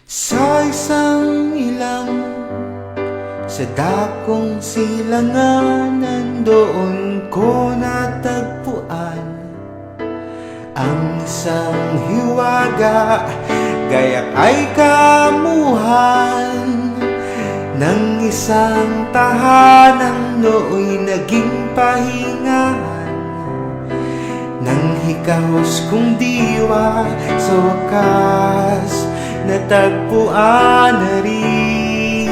Sa isang ilang sa dakong silangan, nandoon ko natagpuan ang isang hiwaga, gayak ay kamuhan ng isang tahanang nooy naging pahingahan ng hikahos kong diwa. Sa wakas natagpuan na rin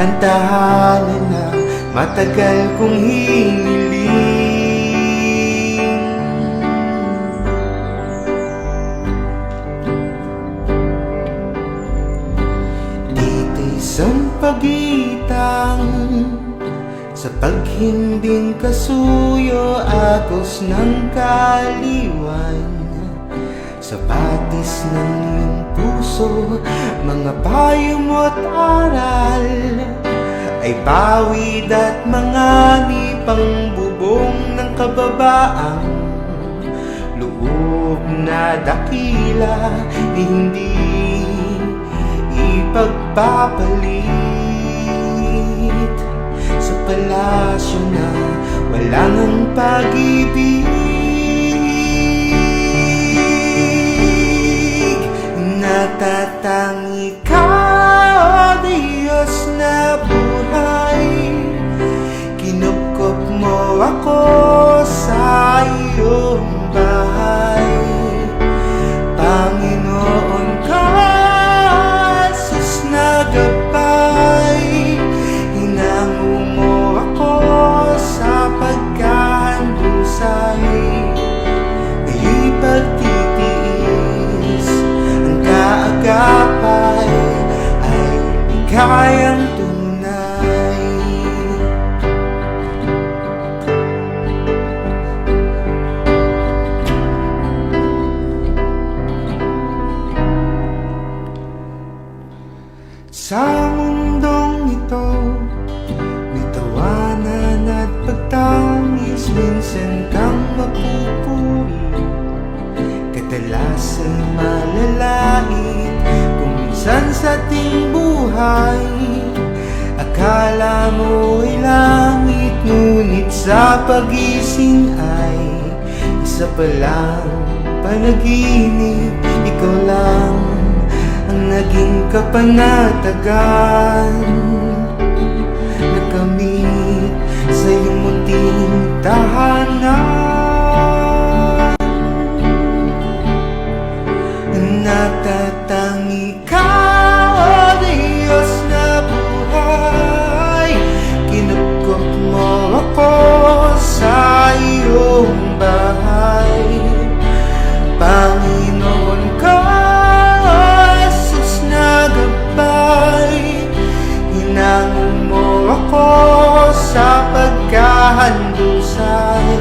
ang tahanan na matagal kong hiniling. Dito'y sampagitan sa paghimbing kasuyo, agos ng kaaliwan, sa batis ng iyong puso, mga payo mo't aral ay bawid at mga nipang bubong ng kababaang loob na dakila, hindi ipagpapalit sa palasyo na walang ang pag-ibig. Natatangi ka, O Diyos na buhay, kinupkop mo ako sa iyong bahay. Panginoon ka, sus na gabay, hinango mo ako sa pagkahandusay. Ngayon'y pagtitiis, ang kaagapay ay kayang tunay. Sa mundong ito, may tawanan at pagtangis, minsan kang mapupuri, kadalasan malalait. Kung minsan sa ating buhay akala mo ay langit, ngunit sa pagising ay isa palang panaginip. Ikaw lang ang naging kapanatagan, nakamit sa iyong munting tahanan. Natatangi ka, O Diyos na buhay, kinupkop mo ako sa iyong bahay. Panginoon ka, sus na gabay, hinango mo ako sa pagkahandusay.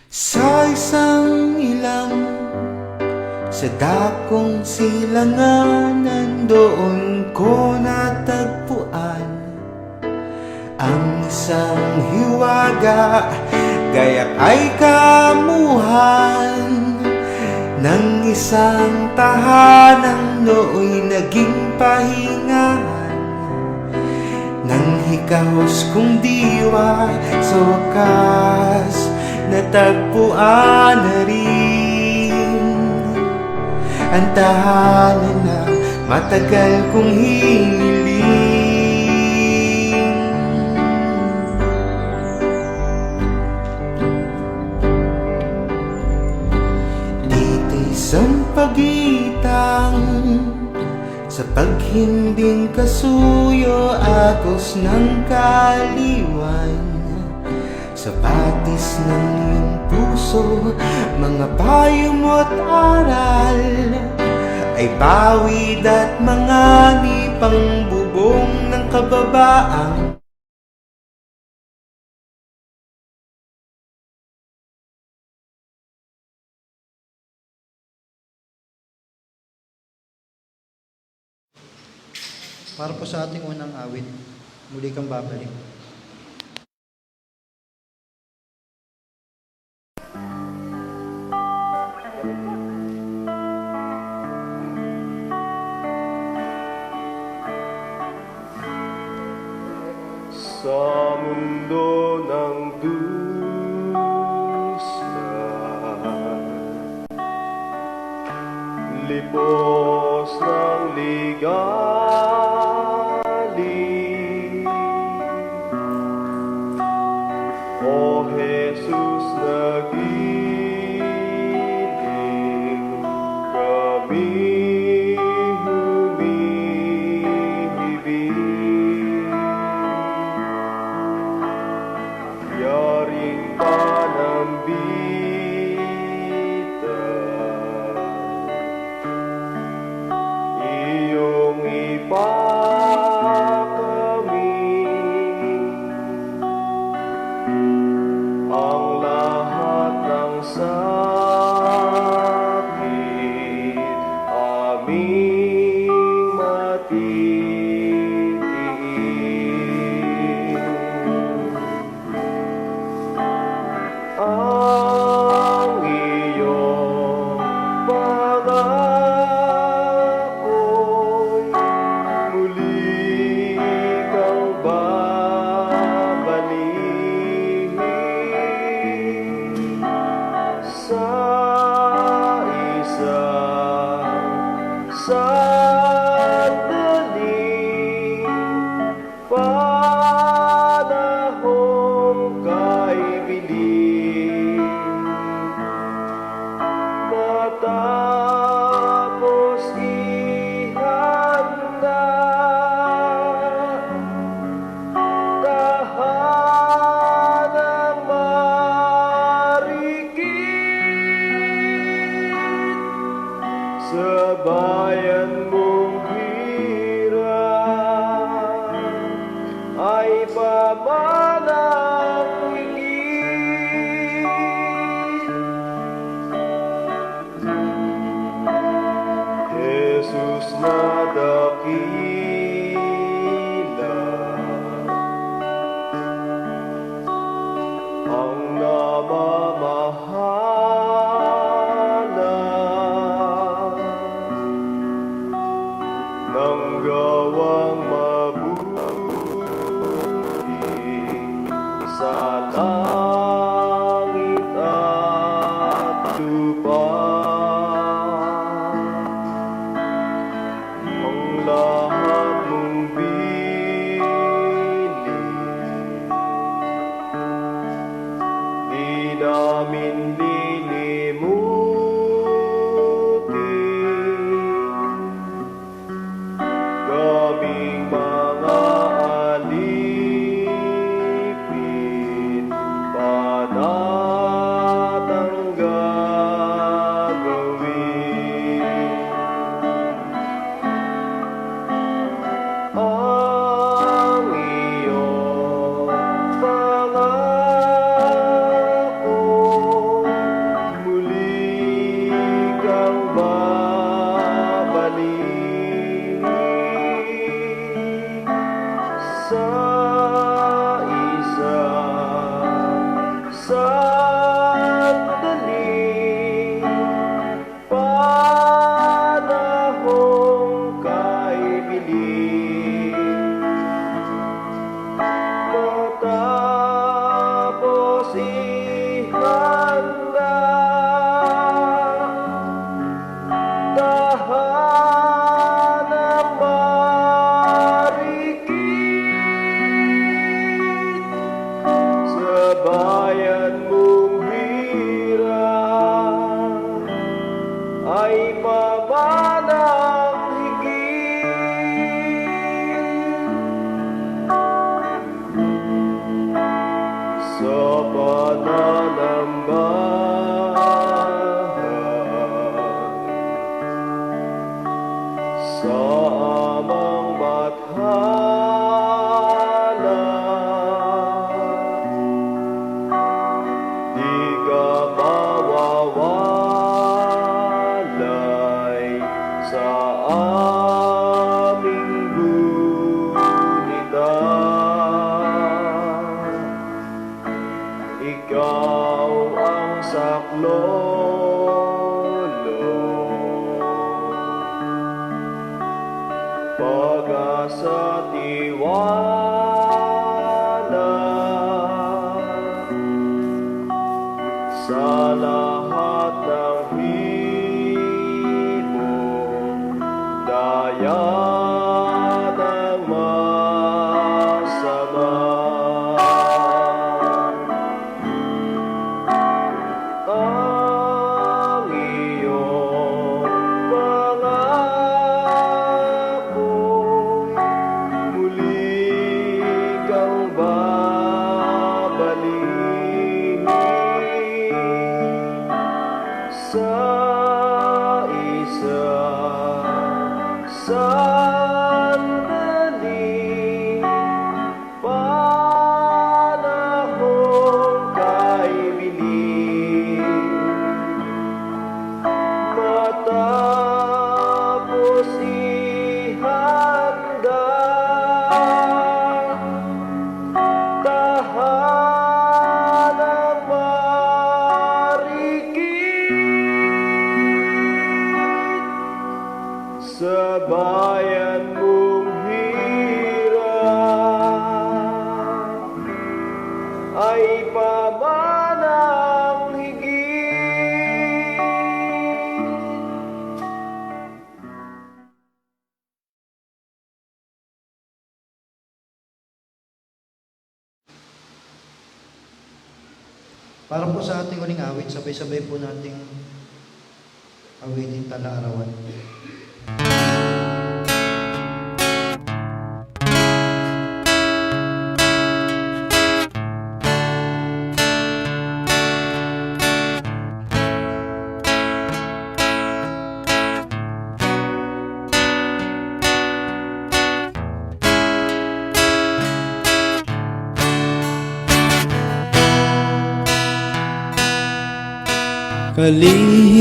Sa isang ilang sa dakong silanganan, doon ko natagpuan ang isang hiwaga, gayak ay kamuhan ng isang tahanang nooy naging pahingahan ng hikahos kong diwa. Sa wakas natagpuan na rin ang tahanan na matagal kong hiniling. Dito'y sampagitan sa paghinding kasuyo, agos ng kaliwan, sa batis ng iyong puso, mga payo mo't aral ay bawid at mga nipang bubong ng kababaang Para po sa ating unang awit, muli kang babalik. Sa mundo ng dusa, lipos ng ligali, O Jesus, nagiling kami humihibig. Yaring panambitan, iyong ipakamit ang lahat ng sakit, aming matitiis. Ang iyong pangako'y muli kang babalik sa isang sandaling panahong kay biling. Matapos ihanda tahanang marikit sa bayan mong hirap, ay pamalang higit. Jesus na dakila, ang namamahala ng gawang mabuti sa langit at lupa. Ang lahat mong bini, di namin lilimutin. Kaming mga alipin, panatang gagawin. Ang iyong pangako saklolo, pag-asa tiwala sa lahat ng himong daya ng masama. Ang iyong pangako'y muli kang babalik sa isang sandali, panahong kay bilis. Matapos ihanda, tahanang marikit sa bayan mong hirap ay pamanang higit. Para po sa ating huling awit, sabay-sabay po nating awitin Tala-arawan.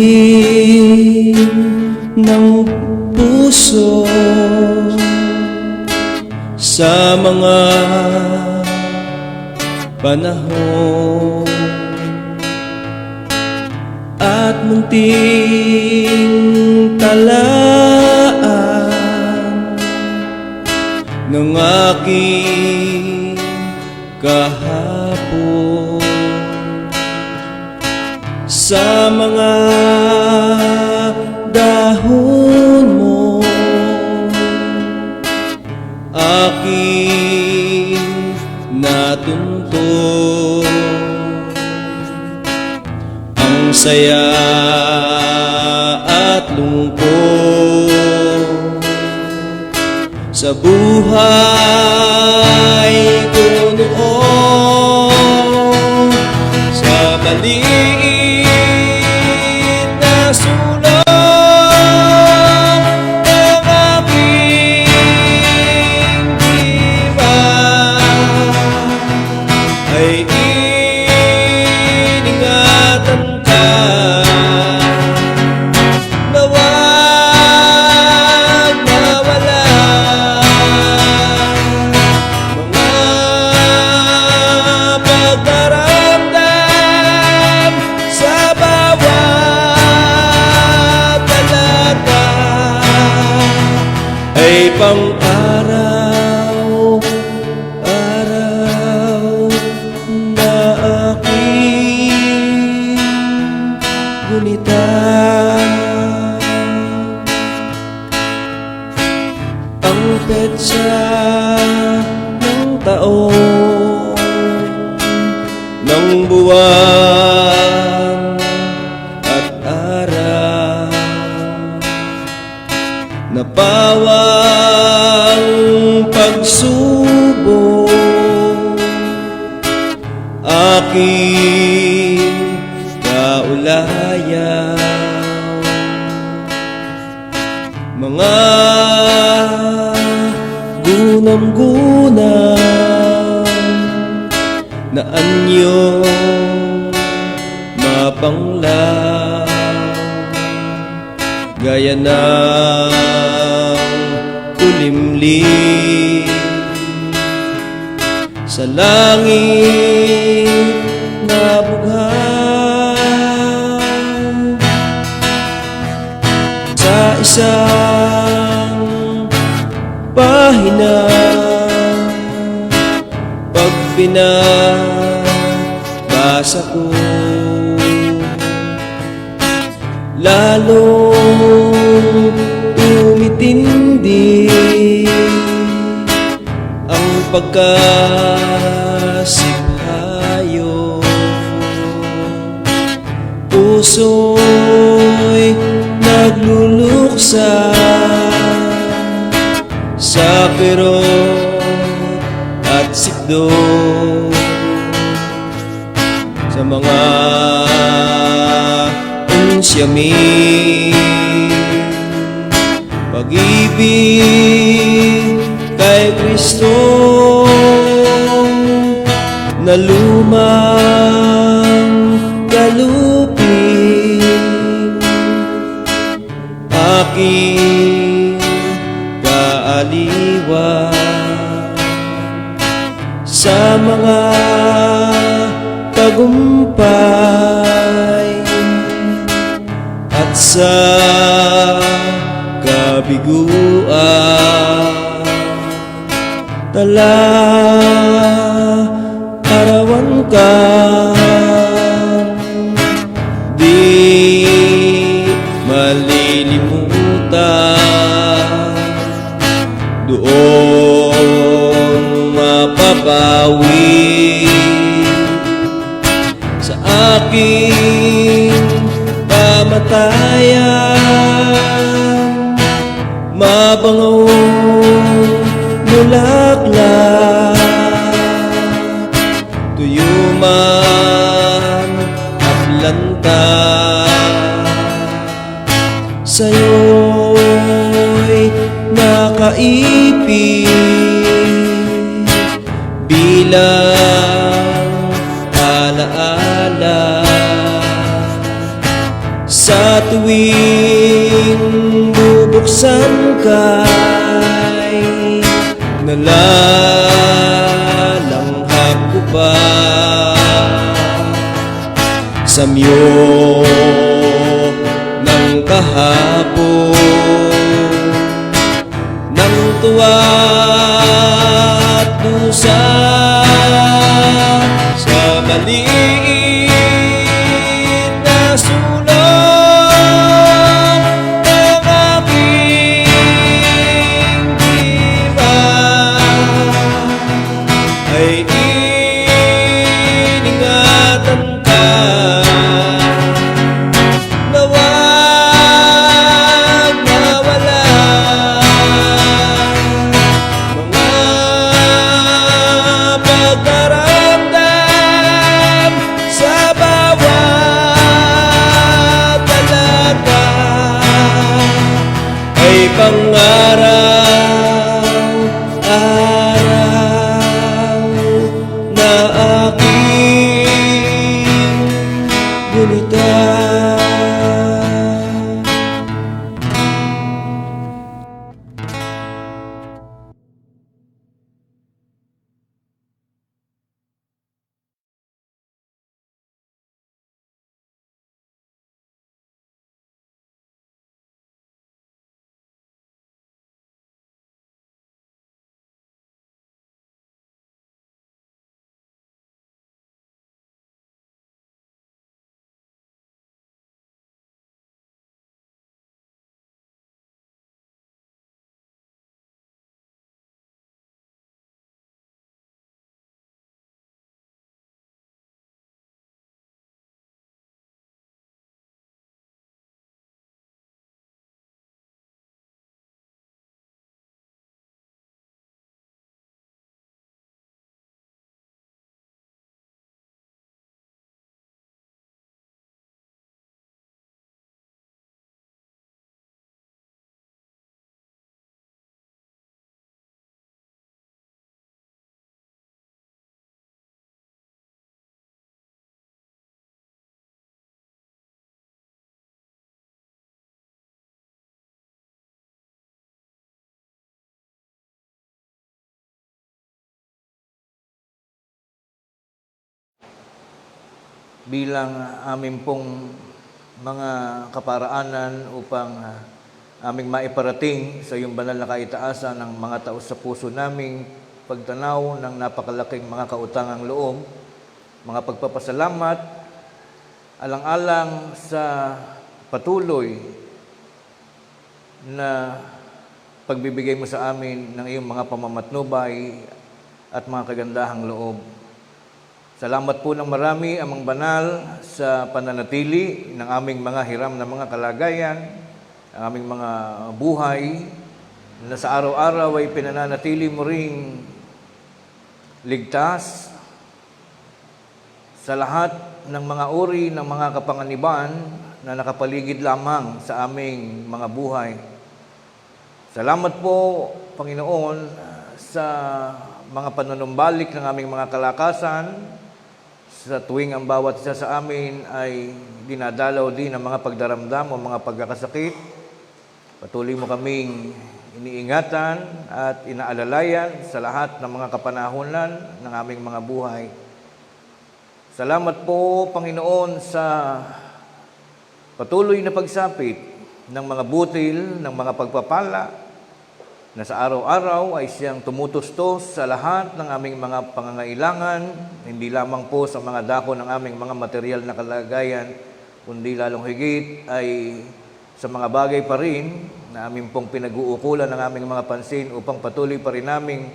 Kalihim ng puso sa mga panahon at munting talaan ng aking kahapon. Sa mga dahon mo aking natuntun ang saya at lungkot sa buhay ko noon. Sa maliit na sulong ng aking diwa ay iningatan ka na wag mawala mga pagdaramdam sa bawat talata ay pang-araw-araw na aking gunita. Ang petsa ng taon, ng buwan at araw na pawang pagsubok aking kaulayan. Mga gunam-gunam na anyong mapanglaw, gaya ng kulimlim sa langit na buhay. na pag binabasa ko, lalong tumitindi ang pagkasiphayo. Puso'y nagluluksa sa kirot at sikdo, sa mga unsyamin. Pag-ibig kay Kristo na lumang galupin, aking kaaliwan sa mga tagumpay at sa kabiguan. Arawan ka di malilimutan, doon mapapawi sa aking kamatayan. Mabangong bulaklak, tuyo man at lanta, sa'yo'y nakaipin bilang alaala. Sa tuwing bubuksan ka'y nalalanghap ko pa sa miyo ng kahapon, ng tuwa at dusa sa maliit na sulong ng aking diwa, ay iningatan ka na wag mawala. Mga pagdaramdam sa bawat talaga ay pangaraw-araw na aking gulitan. bilang amin pong mga kaparaanan upang aming maiparating sa iyong banal na kaitaasan ng mga taos sa puso naming pagtanaw ng napakalaking mga kautangang loob, mga pagpapasalamat, alang-alang sa patuloy na pagbibigay mo sa amin ng iyong mga pamamatnubay at mga kagandahang loob. Salamat po ng marami, Amang Banal, sa pananatili ng aming mga hiram na mga kalagayan, ang aming mga buhay, na sa araw-araw ay pinananatili mo ring ligtas sa lahat ng mga uri ng mga kapanganiban na nakapaligid lamang sa aming mga buhay. Salamat po, Panginoon, sa mga panunumbalik ng aming mga kalakasan, sa tuwing ang bawat isa sa amin ay dinadalaw din ng mga pagdaramdam o mga pagkakasakit. Patuloy mo kaming iniingatan at inaalalayan sa lahat ng mga kapanahunan ng aming mga buhay. Salamat po, Panginoon, sa patuloy na pagsapit ng mga butil, ng mga pagpapala, na sa araw-araw ay siyang tumutustos sa lahat ng aming mga pangangailangan, hindi lamang po sa mga dako ng aming mga material na kalagayan, kundi lalong higit ay sa mga bagay pa rin na aming pong pinag-uukulan ng aming mga pansin upang patuloy pa rin naming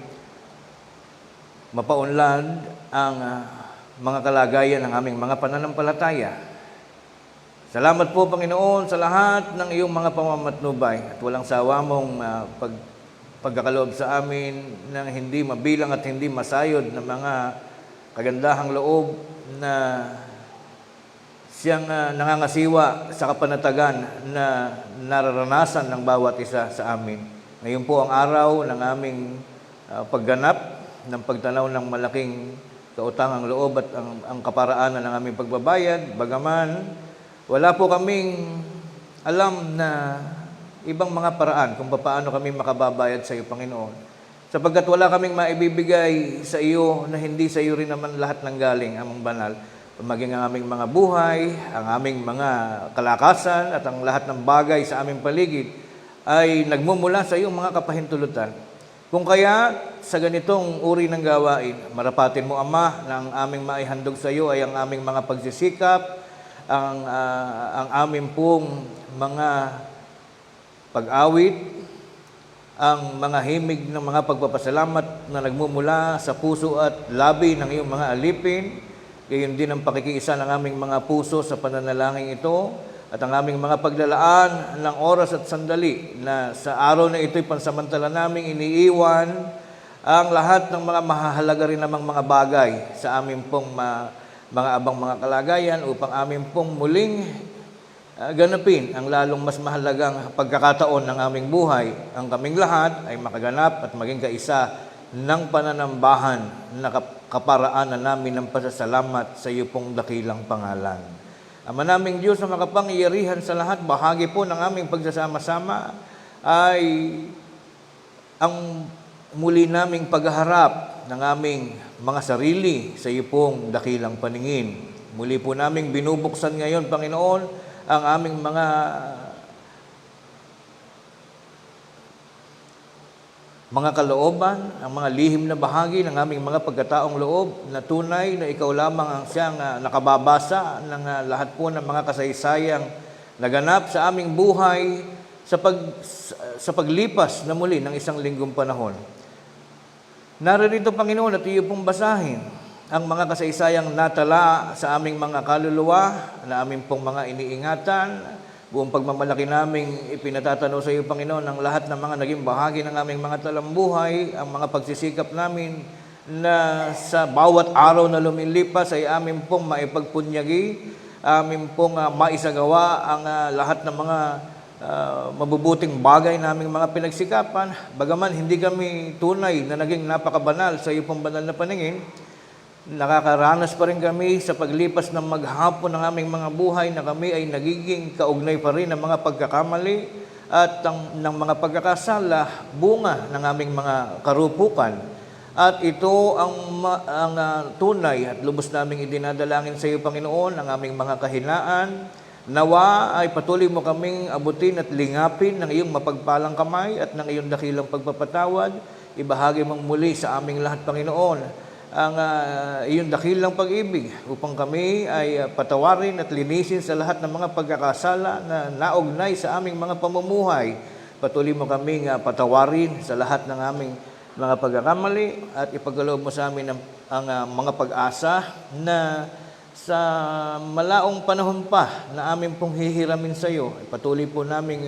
mapaunlad ang mga kalagayan ng aming mga pananampalataya. Salamat po, Panginoon, sa lahat ng iyong mga pamamatnubay at walang sawa mong pagkakaloob sa amin ng hindi mabilang at hindi masayod na mga kagandahang loob na siyang nangangasiwa sa kapanatagan na nararanasan ng bawat isa sa amin. Ngayon po ang araw ng aming pagganap ng pagtanaw ng malaking kautangang loob at ang kaparaanan ng aming pagbabayad. Bagaman, wala po kaming alam na ibang mga paraan kung paano kami makababayad sa iyo, Panginoon. Sapagkat wala kaming maibibigay sa iyo na hindi sa iyo rin naman lahat ng galing, Amang Banal. Maging ang aming mga buhay, ang aming mga kalakasan at ang lahat ng bagay sa aming paligid ay nagmumula sa iyong mga kapahintulutan. Kung kaya sa ganitong uri ng gawain, marapatin mo, Ama, na ang aming maihandog sa iyo ay ang aming mga pagsisikap, ang aming pong mga pag-awit, ang mga himig ng mga pagpapasalamat na nagmumula sa puso at labi ng iyong mga alipin, gayon din ang pakikiisa ng aming mga puso sa pananalangin ito, at ang aming mga paglalaan ng oras at sandali na sa araw na ito'y pansamantala naming iniiwan ang lahat ng mga mahahalaga rin namang mga bagay sa aming pong mga abang mga kalagayan upang aming pong muling ganapin ang lalong mas mahalagang pagkakataon ng aming buhay. Ang kaming lahat ay makaganap at maging kaisa ng pananambahan na kaparaanan namin ng pasasalamat sa iyo pong dakilang pangalan. Ama naming Diyos na makapangyarihan sa lahat, bahagi po ng aming pagsasama-sama ay ang muli naming pagharap ng aming mga sarili sa iyo pong dakilang paningin. Muli po naming binubuksan ngayon, Panginoon, ang aming mga kalooban, ang mga lihim na bahagi ng aming mga pagkataong loob na tunay na ikaw lamang ang siyang nakababasa ng lahat po ng mga kasaysayang naganap sa aming buhay sa paglipas na muli ng isang linggong panahon. Naririto, Panginoon, at iyo pong basahin ang mga kasaysayang natala sa aming mga kaluluwa, na aming pong mga iniingatan, buong pagmamalaki naming ipinatatanaw sa iyo, Panginoon, ang lahat ng mga naging bahagi ng aming mga talambuhay, ang mga pagsisikap namin na sa bawat araw na lumilipas ay aming pong maipagpunyagi, aming pong maisagawa ang lahat ng mga mabubuting bagay na aming mga pinagsikapan. Bagaman hindi kami tunay na naging napakabanal sa iyo pong banal na paningin, nakakaranas pa rin kami sa paglipas ng maghapon ng aming mga buhay na kami ay nagiging kaugnay pa rin ng mga pagkakamali at ng mga pagkakasala, bunga ng aming mga karupukan. At ito ang tunay at lubos naming idinadalangin sa iyo, Panginoon, ang aming mga kahinaan Nawa ay patuloy mo kaming abutin at lingapin ng iyong mapagpalang kamay at ng iyong dakilang pagpapatawad. Ibahagi mong muli sa aming lahat, Panginoon, ang iyong dakilang pag-ibig upang kami ay patawarin at linisin sa lahat ng mga pagkakasala na naugnay sa aming mga pamumuhay. Patuloy mo kaming patawarin sa lahat ng aming mga pagkakamali at ipagkaloob mo sa amin ang mga pag-asa na sa malaong panahon pa na amin pong hihiramin sa iyo. Patuloy po namin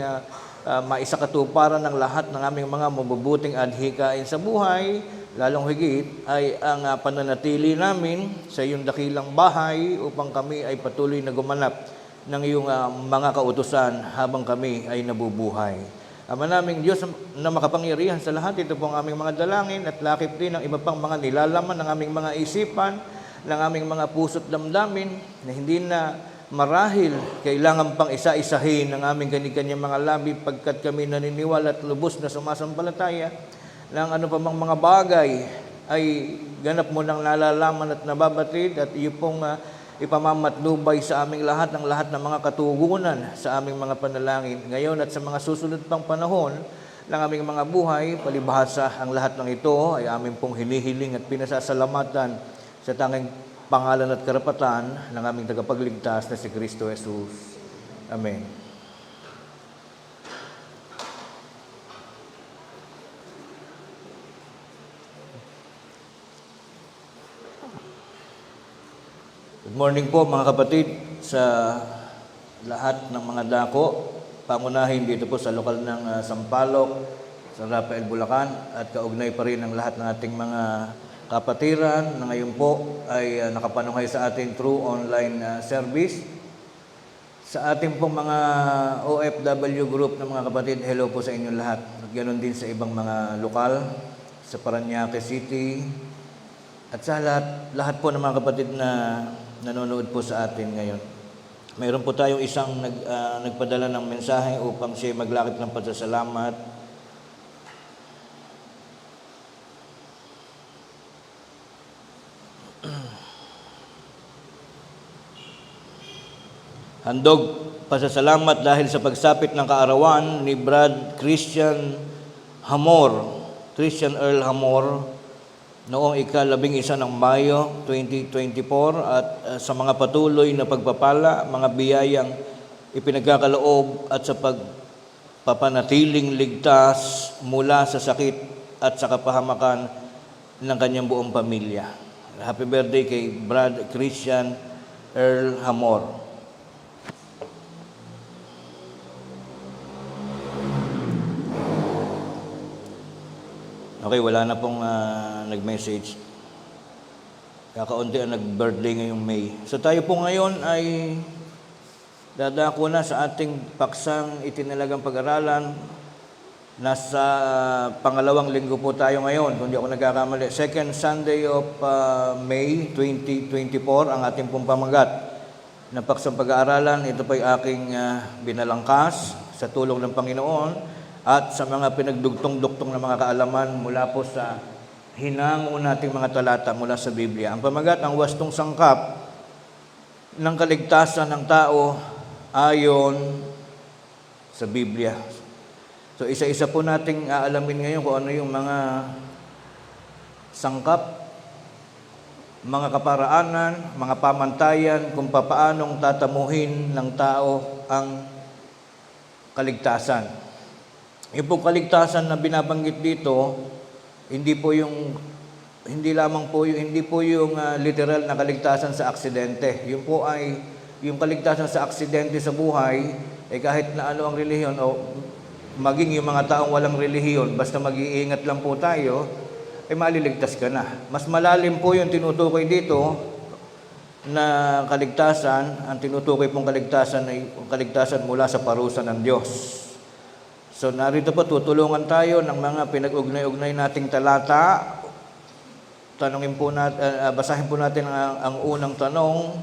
maisakatuparan ng lahat ng aming mga mabubuting adhikain sa buhay, lalong higit ay ang pananatili namin sa iyong dakilang bahay upang kami ay patuloy na gumanap ng iyong mga kautusan habang kami ay nabubuhay. Ama naming Diyos na makapangyarihan sa lahat, ito po ang aming mga dalangin at lakip din ng iba pang mga nilalaman ng aming mga isipan, ng aming mga puso't damdamin na hindi na marahil kailangan pang isa-isahin ng aming kani-kanyang mga labi pagkat kami naniniwala at lubos na sumasampalataya ng ano pa mang mga bagay ay ganap mo nang nalalaman at nababatid at iyo pong ipamamatnubay sa aming lahat ng mga katugunan sa aming mga panalangin ngayon at sa mga susunod pang panahon ng aming mga buhay. Palibhasa ang lahat ng ito ay aming pong hinihiling at pinasasalamatan sa tanging pangalan at karapatan ng aming tagapagligtas na si Kristo Jesus. Amen. Good morning po mga kapatid sa lahat ng mga dako. Pangunahin dito po sa lokal ng Sampaloc, San Rafael, Bulacan at kaugnay pa rin ang lahat ng ating mga kapatiran na ngayon po ay nakapanunghay sa atin through online service. Sa ating pong mga OFW group ng mga kapatid, hello po sa inyong lahat. At ganoon din sa ibang mga lokal, sa Parañaque City, at sa lahat po ng mga kapatid na nanonood po sa atin ngayon. Mayroon po tayong isang nagpadala ng mensahe upang siya maglakip ng pasasalamat. Handog pasasalamat dahil sa pagsapit ng kaarawan ni Brad Christian Earl Hamor noong ika-11 ng Mayo 2024 at sa mga patuloy na pagpapala, mga biyayang ipinagkakaloob at sa pagpapanatiling ligtas mula sa sakit at sa kapahamakan ng kanyang buong pamilya. Happy birthday kay Brad Christian Earl Hamor. Okay, wala na pong nag-message. Kakaunti ang nag-birthday ngayong May. So tayo po ngayon ay dadako na sa ating paksang itinalagang pag-aralan. Nasa pangalawang linggo po tayo ngayon, kung di ako nagkakamali. Second Sunday of May 2024, ang ating pong pamagat na paksang pag-aaralan. Ito po ay aking binalangkas sa tulong ng Panginoon at sa mga pinagdugtong-duktong na mga kaalaman mula po sa hinango nating mga talata mula sa Biblia. Ang pamagat, ang wastong sangkap ng kaligtasan ng tao ayon sa Biblia. So isa-isa po nating aalamin ngayon kung ano yung mga sangkap, mga kaparaanan, mga pamantayan kung papaanong tatamuhin ng tao ang kaligtasan. Yung pong kaligtasan na binabanggit dito, hindi po yung literal na kaligtasan sa aksidente. Yung po ay yung kaligtasan sa aksidente sa buhay, kahit na ano ang relihiyon o maging yung mga taong walang relihiyon, basta mag-iingat lang po tayo, maliligtas ka na. Mas malalim po yung tinutukoy dito na kaligtasan. Ang tinutukoy pong kaligtasan ay kaligtasan mula sa parusa ng Diyos. So narito po, tutulungan tayo ng mga pinag-ugnay-ugnay nating talata. Basahin po natin ang unang tanong.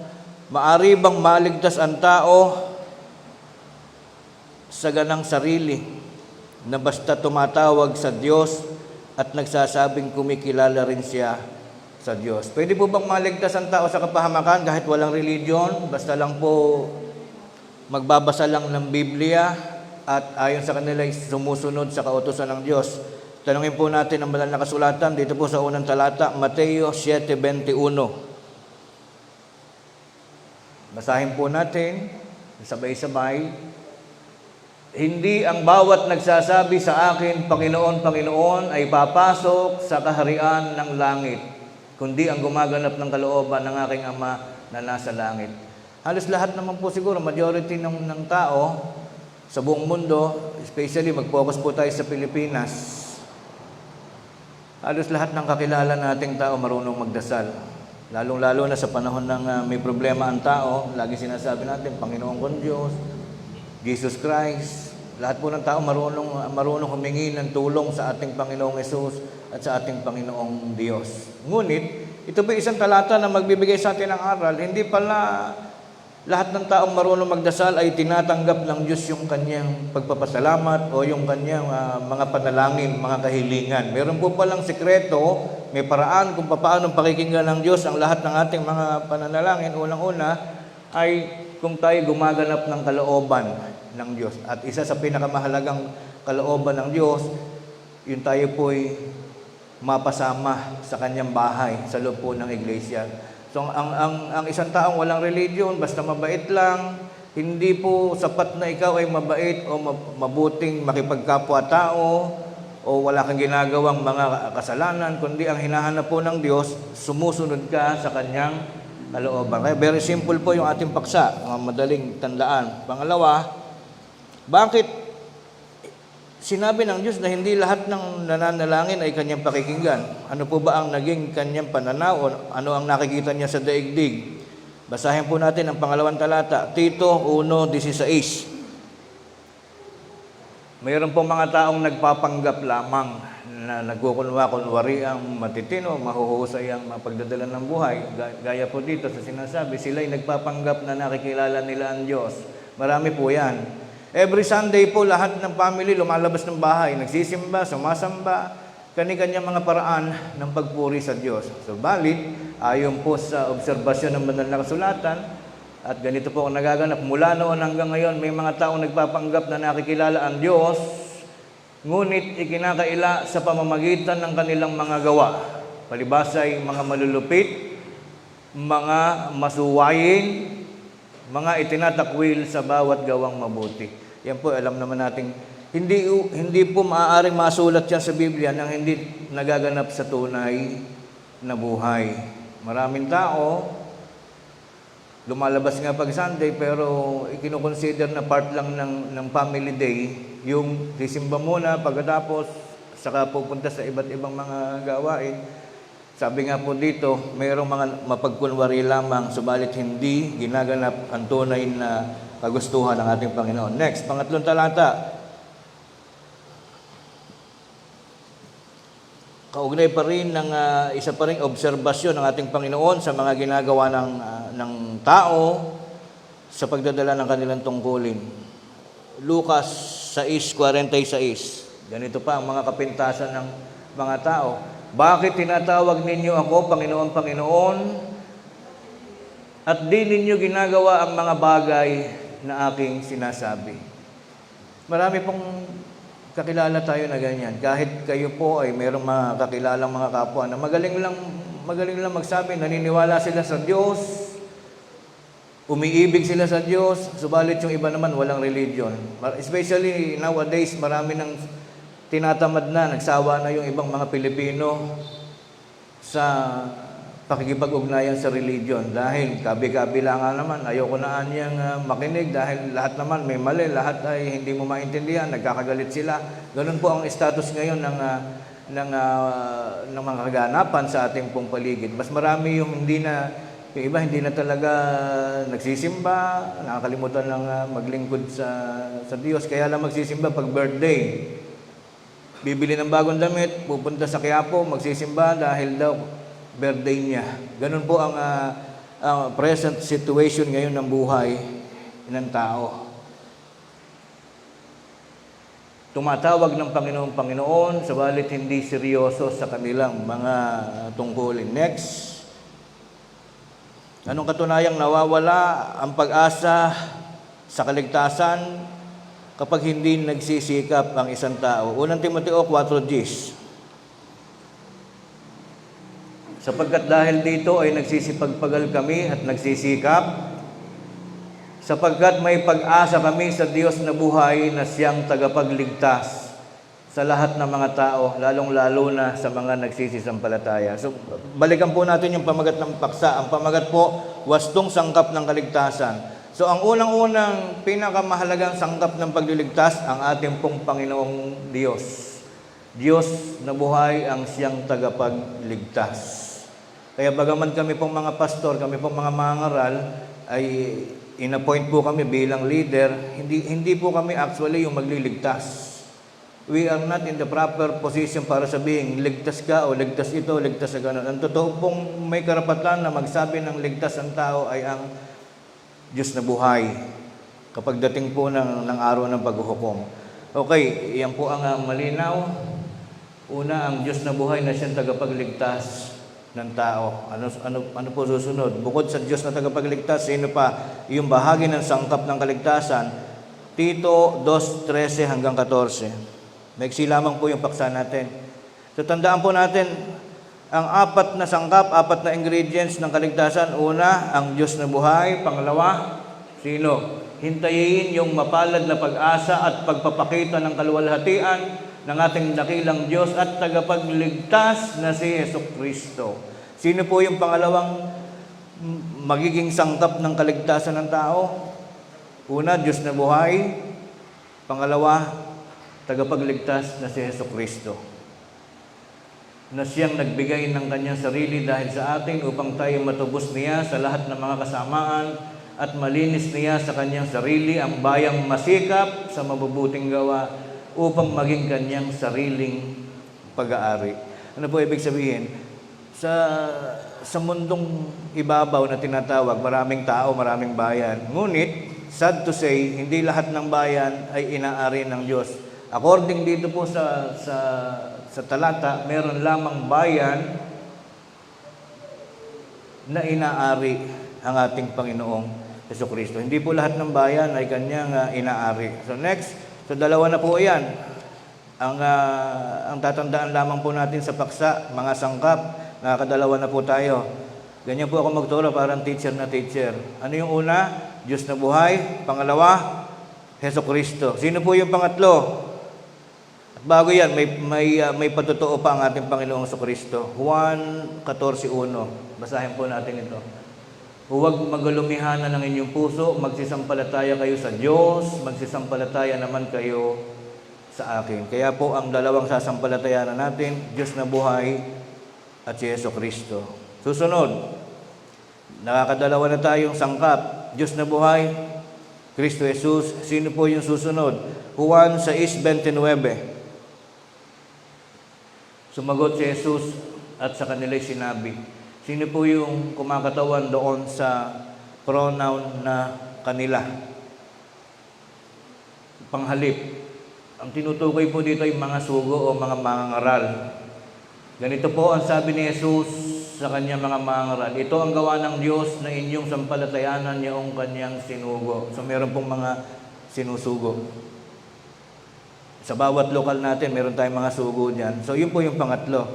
Maari bang maligtas ang tao sa ganang sarili na basta tumatawag sa Diyos at nagsasabing kumikilala rin siya sa Diyos? Pwede po bang maligtas ang tao sa kapahamakan kahit walang religion? Basta lang po magbabasa lang ng Biblia at ayon sa kanila ay sumusunod sa kautusan ng Diyos. Tanungin po natin ang banal na kasulatan dito po sa unang talata, Mateo 7:21. Basahin po natin, sabay-sabay. Hindi ang bawat nagsasabi sa akin, Panginoon, Panginoon, ay papasok sa kaharian ng langit, kundi ang gumaganap ng kalooban ng aking Ama na nasa langit. Halos lahat naman po siguro, majority ng tao sa buong mundo, especially mag-focus po tayo sa Pilipinas, halos lahat ng kakilala nating tao marunong magdasal. Lalong-lalo na sa panahon ng may problema ang tao, lagi sinasabi natin, Panginoon kong Diyos, Jesus Christ. Lahat po ng tao marunong humingi ng tulong sa ating Panginoong Hesus at sa ating Panginoong Diyos. Ngunit, ito po isang talata na magbibigay sa atin ng aral, hindi pala lahat ng taong marunong magdasal ay tinatanggap ng Diyos yung kanyang pagpapasalamat o yung kanyang mga panalangin, mga kahilingan. Meron po palang sekreto, may paraan kung paano pakikinggan ng Diyos ang lahat ng ating mga pananalangin. Unang-una ay kung tayo gumaganap ng kalooban ng Diyos. At isa sa pinakamahalagang kalooban ng Diyos, yung tayo po'y mapasama sa kanyang bahay, sa loob po ng iglesia. So ang isang taong walang religion, basta mabait lang, hindi po sapat na ikaw ay mabait o mabuting makipagkapwa-tao o wala kang ginagawang mga kasalanan, kundi ang hinahanap po ng Diyos, sumusunod ka sa kanyang kalooban. Kaya very simple po yung ating paksa, madaling tandaan. Pangalawa, bakit sinabi ng Diyos na hindi lahat ng nananalangin ay kanyang pakikinggan? Ano po ba ang naging kanyang pananaw o ano ang nakikita niya sa daigdig? Basahin po natin ang pangalawang talata, Tito 1:16. Mayroon po mga taong nagpapanggap lamang na nagkukunwa-kunwari ang matitino, mahuhusay ang mapagdadala ng buhay. Gaya po dito sa sinasabi, sila'y nagpapanggap na nakikilala nila ang Diyos. Marami po yan. Every Sunday po, lahat ng family lumalabas ng bahay, nagsisimba, sumasamba, kani-kanyang mga paraan ng pagpuri sa Diyos. So, balit, ayon po sa obserbasyon ng banal na kasulatan, at ganito po ang nagaganap, mula noon hanggang ngayon, may mga taong nagpapanggap na nakikilala ang Diyos, ngunit ikinakaila sa pamamagitan ng kanilang mga gawa. Palibasa ay mga malulupit, mga masuwayin, mga itinatakwil sa bawat gawang mabuti. Yan po, alam naman natin, hindi po maaaring masulat yan sa Biblia nang hindi nagaganap sa tunay na buhay. Maraming tao, lumalabas nga pag Sunday, pero ikinukonsider na part lang ng family day, yung sisimba muna, pagkatapos, saka pupunta sa iba't ibang mga gawain. Sabi nga po dito, mayroong mga mapagkunwari lamang, subalit hindi ginaganap ang tunay na kagustuhan ng ating Panginoon. Next, pangatlong talata. Kaugnay pa rin ng isa pa ring obserbasyon ng ating Panginoon sa mga ginagawa ng tao sa pagdadala ng kanilang tungkulin. Lucas 6:46. Ganito pa ang mga kapintasan ng mga tao. Bakit tinatawag ninyo ako, Panginoon, Panginoon, at di ninyo ginagawa ang mga bagay na aking sinasabi? Marami pong kakilala tayo na ganyan. Kahit kayo po ay mayroong mga kakilalang mga kapwa na magaling lang magsabi, naniniwala sila sa Diyos, umiibig sila sa Diyos, subalit yung iba naman walang religion. Especially nowadays, marami ng tinatamad na, nagsawa na yung ibang mga Pilipino sa pakikipag-ugnayan sa religion. Dahil kabi-kabi lang nga naman, ayoko na niyang makinig dahil lahat naman may mali, lahat ay hindi mo maintindihan, nagkakagalit sila. Ganun po ang status ngayon ng mga kaganapan sa ating pong paligid. Mas marami yung yung iba hindi na talaga nagsisimba, nakakalimutan lang maglingkod sa Diyos, kaya lang magsisimba pag birthday. Bibili ng bagong damit, pupunta sa Quiapo, magsisimba dahil daw birthday niya. Ganun po ang present situation ngayon ng buhay ng tao. Tumatawag ng Panginoon, sabalit hindi seryoso sa kanilang mga tungkulin. Next. Anong katunayang nawawala ang pag-asa sa kaligtasan kapag hindi nagsisikap ang isang tao. Unang Timoteo 4:10. Sapagkat dahil dito ay nagsisipagpagal kami at nagsisikap, sapagkat may pag-asa kami sa Diyos na buhay na siyang tagapagligtas sa lahat ng mga tao, lalong-lalo na sa mga nagsisisampalataya. So, balikan po natin yung pamagat ng paksa. Ang pamagat po, wastong sangkap ng kaligtasan. So, ang unang-unang pinakamahalagang sangkap ng pagliligtas, ang ating pong Panginoong Diyos. Diyos na buhay ang siyang tagapagligtas. Kaya bagaman kami pong mga pastor, kami pong mga mangaral, ay in-appoint po kami bilang leader, hindi po kami actually yung magliligtas. We are not in the proper position para sabihin, ligtas ka o ligtas ito, ligtas sa gano'n. Ang totoo pong may karapatan na magsabi ng ligtas ang tao ay ang Diyos na buhay kapag dating po ng araw ng paghuhukom. Okay, yan po ang malinaw. Una, ang Diyos na buhay na siyang tagapagligtas ng tao. Ano po susunod? Bukod sa Diyos na tagapagligtas, sino pa? Yung bahagi ng sangkap ng kaligtasan, Tito 2:13 hanggang 14. Maiksi lamang po yung paksa natin. So, tandaan po natin, ang apat na sangkap, apat na ingredients ng kaligtasan. Una, ang Diyos na buhay. Pangalawa, sino? Hintayin yung mapalad na pag-asa at pagpapakita ng kaluwalhatian ng ating dakilang Diyos at tagapagligtas na si Jesucristo. Sino po yung pangalawang magiging sangkap ng kaligtasan ng tao? Una, Diyos na buhay. Pangalawa, tagapagligtas na si Jesucristo, na siyang nagbigay ng kanyang sarili dahil sa atin upang tayo matubos niya sa lahat ng mga kasamaan at malinis niya sa kanyang sarili ang bayang masikap sa mabubuting gawa upang maging kanyang sariling pag-aari. Ano po ibig sabihin? Sa mundong ibabaw na tinatawag, maraming tao, maraming bayan. Ngunit, sad to say, hindi lahat ng bayan ay inaari ng Diyos. According dito po sa talata, meron lamang bayan na inaari ang ating Panginoong Jesucristo. Hindi po lahat ng bayan ay kanyang inaari. So next, so dalawa na po yan. Ang tatandaan lamang po natin sa paksa, mga sangkap, nakakadalawa na po tayo. Ganyan po ako magturo, parang teacher na teacher. Ano yung una? Diyos na buhay. Pangalawa, Jesucristo. Sino po yung pangatlo? At bago yan, may patotoo pa ang ating Panginoong Jesucristo. Juan 14:1. Basahin po natin ito. Huwag magalumihanan ng inyong puso, magsisampalataya kayo sa Diyos, magsisampalataya naman kayo sa akin. Kaya po ang dalawang sasampalatayanan natin, Diyos na buhay at si Jesucristo. Susunod, nakakadalawa na tayong sangkap, Diyos na buhay, Kristo Jesus. Sino po yung susunod? Juan 6:29. Sumagot si Jesus at sa kanila'y sinabi. Sino po yung kumakatawan doon sa pronoun na kanila? Panghalip. Ang tinutukoy po dito ay mga sugo o mga mangangaral. Ganito po ang sabi ni Jesus sa kanyang mga mangangaral. Ito ang gawa ng Diyos na inyong sampalatayanan niyong kanyang sinugo. So meron pong mga sinusugo. Sa bawat lokal natin, meron tayong mga sugo dyan. So yun po yung pangatlo.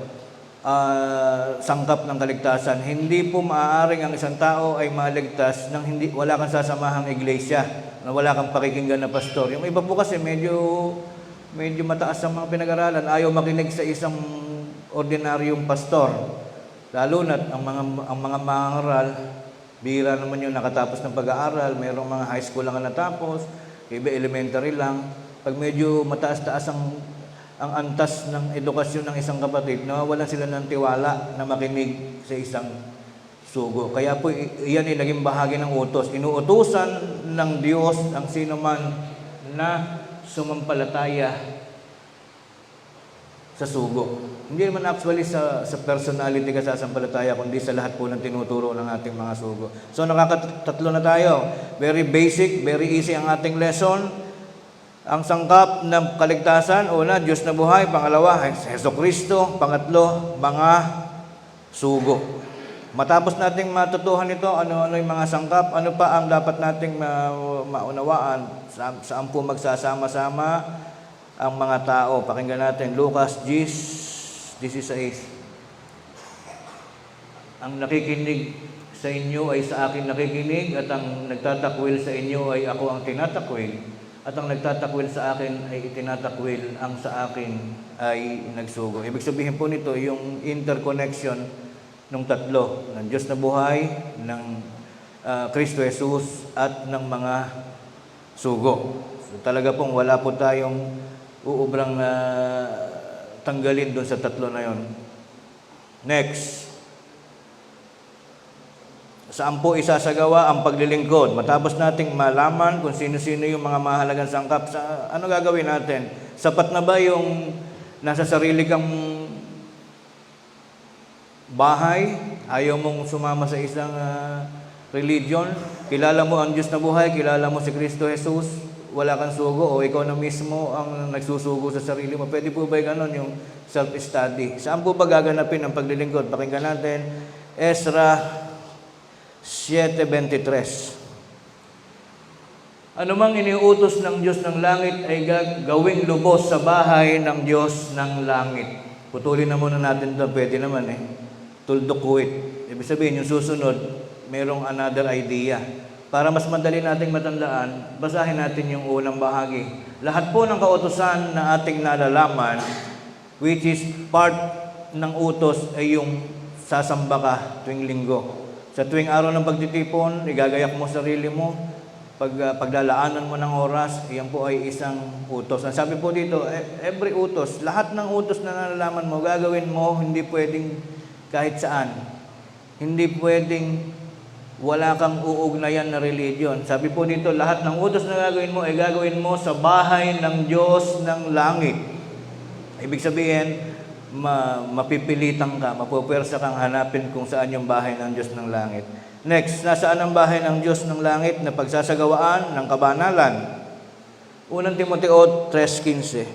Sangkap ng kaligtasan. Hindi po maaaring ang isang tao ay maligtas nang wala kang sasamahang iglesia, na wala kang pakikinggan na pastor. Yung iba po kasi medyo mataas ang mga pinag-aralan, ayaw makinig sa isang ordinaryong pastor. Lalo na ang mga mangaral, bihira naman yung nakatapos ng pag-aaral, mayroong mga high school lang na natapos, iba elementary lang. Pag medyo mataas-taas ang antas ng edukasyon ng isang kapatid, nawawalan sila ng tiwala na makinig sa isang sugo. Kaya po iyan ay naging bahagi ng utos. Inuutusan ng Diyos ang sino man na sumampalataya sa sugo. Hindi naman actually sa personality ka sasampalataya, kundi sa lahat po ng tinuturo ng ating mga sugo. So nakakatatlo na tayo. Very basic, very easy ang ating lesson. Ang sangkap ng kaligtasan, una, Diyos na buhay. Pangalawa, Jesucristo. Pangatlo, mga sugo. Matapos nating matutuhan ito, ano-ano yung mga sangkap, ano pa ang dapat nating maunawaan, saan po magsasama-sama ang mga tao. Pakinggan natin, Lucas 10:16. Ang nakikinig sa inyo ay sa akin nakikinig, at ang nagtatakwil sa inyo ay ako ang tinatakwil, at ang nagtatakwil sa akin ay itinatakwil, ang sa akin ay nagsugo. Ibig sabihin po nito, yung interconnection ng tatlo, ng Diyos na buhay, ng Kristo Jesus, at ng mga sugo. So, talaga pong wala po tayong uubrang tanggalin doon sa tatlo na yon. Next, saan po isasagawa ang paglilingkod? Matapos nating malaman kung sino-sino yung mga mahalagang sangkap, ano gagawin natin? Sapat na ba yung nasa sarili kang bahay? Ayaw mong sumama sa isang religion? Kilala mo ang Diyos na buhay? Kilala mo si Kristo Jesus? Wala kang sugo o ikaw na mismo ang nagsusugo sa sarili mo? Pwede po ba ganon yung self-study? Saan po ba gaganapin ang paglilingkod? Pakinggan natin, Ezra 7:23. Anumang iniutos ng Diyos ng langit ay gawing lubos sa bahay ng Diyos ng langit. Putulin na muna natin ito, pwede naman tuldukwit. Ibig sabihin, yung susunod, mayroong another idea. Para mas madali nating matandaan, basahin natin yung unang bahagi. Lahat po ng kautusan na ating nalalaman, which is part ng utos, ay yung sasamba ka tuwing linggo. Sa tuwing araw ng pagtitipon, igagayak mo sarili mo, paglalaanan mo ng oras, iyan po ay isang utos. Ang sabi po dito, every utos, lahat ng utos na nalalaman mo, gagawin mo, hindi pwedeng kahit saan. Hindi pwedeng wala kang uugnayan na religion. Sabi po dito, lahat ng utos na gagawin mo, ay gagawin mo sa bahay ng Diyos ng langit. Ibig sabihin, mapipilitan ka, mapupwersa kang hanapin kung saan yung bahay ng Diyos ng langit. Next, nasaan ang bahay ng Diyos ng langit na pagsasagawaan ng kabanalan? Unang Timoteo 3:15.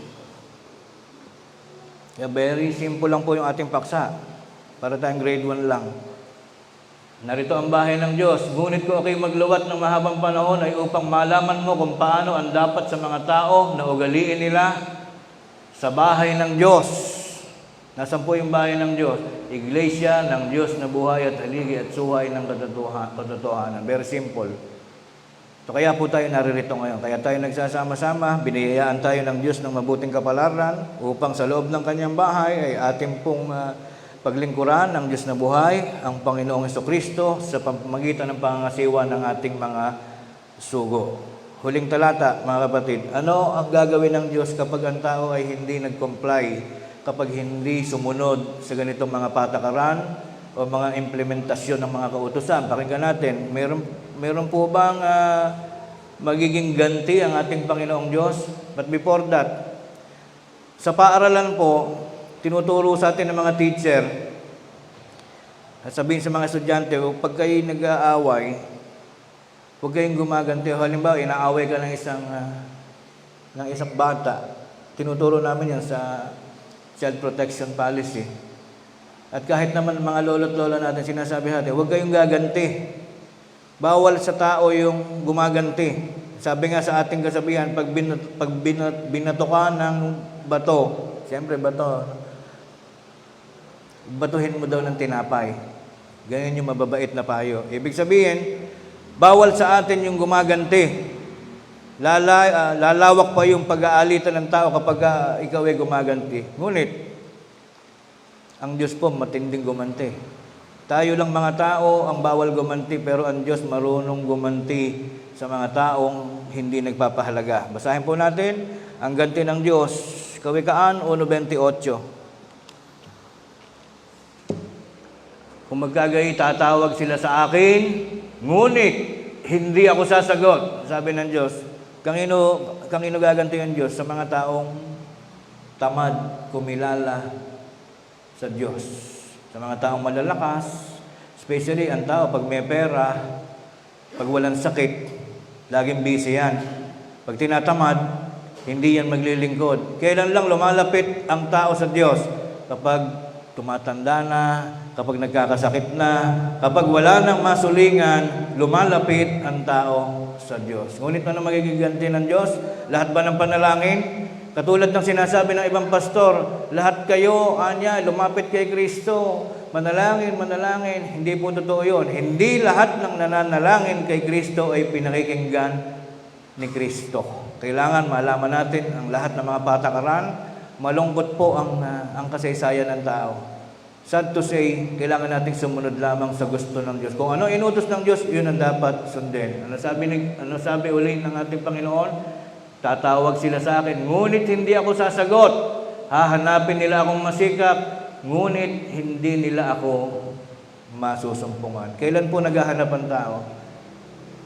Kaya very simple lang po yung ating paksa. Para tayong grade 1 lang. Narito ang bahay ng Diyos. Ngunit kung ako'y magluwat ng mahabang panahon ay upang malaman mo kung paano ang dapat sa mga tao na ugaliin nila sa bahay ng Diyos. Nasaan po yung bahay ng Diyos? Iglesia ng Diyos na buhay at haligi at suhay ng katotohanan. Very simple. So kaya po tayo naririto ngayon. Kaya tayo nagsasama-sama, biniyayaan tayo ng Diyos ng mabuting kapalaran upang sa loob ng kanyang bahay ay ating pong paglingkuran ng Diyos na buhay, ang Panginoong Jesucristo sa pamamagitan ng pangangasiwa ng ating mga sugo. Huling talata, mga kapatid. Ano ang gagawin ng Diyos kapag ang tao ay hindi nag-comply, kapag hindi sumunod sa ganitong mga patakaran o mga implementasyon ng mga kautusan? Pakinggan natin, meron po bang magiging ganti ang ating Panginoong Diyos? But before that, sa paaralan po, tinuturo sa atin ng mga teacher, at sabihin sa mga estudyante, pag kayo nag-aaway, huwag kayong gumaganti. Halimbawa, inaaway ka ng isang bata. Tinuturo namin yan sa child protection policy. At kahit naman mga lolo't lola natin, sinasabi natin, huwag kayong gaganti. Bawal sa tao yung gumaganti. Sabi nga sa ating kasabihan, pag binato ka ng bato, siyempre bato, batuhin mo daw ng tinapay. Ganyan yung mababait na payo. Ibig sabihin, bawal sa atin yung gumaganti. Lalawak pa yung pag-aalitan ng tao kapag ikaw ay gumaganti. Ngunit, ang Diyos po matinding gumanti. Tayo lang mga tao ang bawal gumanti, pero ang Diyos marunong gumanti sa mga taong hindi nagpapahalaga. Basahin po natin ang ganti ng Diyos, Kawikaan 1:28. Kung magkagayi, tatawag sila sa akin, ngunit hindi ako sasagot, sabi ng Diyos. Kanino gaganti ang Diyos? Sa mga taong tamad, kumilala sa Diyos. Sa mga taong malalakas, especially ang tao pag may pera, pag walang sakit, laging busy yan. Pag tinatamad, hindi yan maglilingkod. Kailan lang lumalapit ang tao sa Diyos? Kapag tumatanda na, kapag nagkakasakit na, kapag wala nang masulingan, lumalapit ang tao sa Diyos. Ngunit ano magiging ganti ng Diyos? Lahat ba ng panalangin? Katulad ng sinasabi ng ibang pastor, lahat kayo, anya, lumapit kay Kristo, manalangin, manalangin. Hindi po totoo yun. Hindi lahat ng nananalangin kay Kristo ay pinakikinggan ni Kristo. Kailangan malaman natin ang lahat ng mga patakaran. Malungkot po ang kasaysayan ng tao. Sad to say, kailangan nating sumunod lamang sa gusto ng Diyos. Kung ano inutos ng Diyos, yun ang dapat sundin. Ano sabi uli ng ating Panginoon? Tatawag sila sa akin, ngunit hindi ako sasagot. Hahanapin nila akong masikap, ngunit hindi nila ako masusumpungan. Kailan po naghahanap ang tao?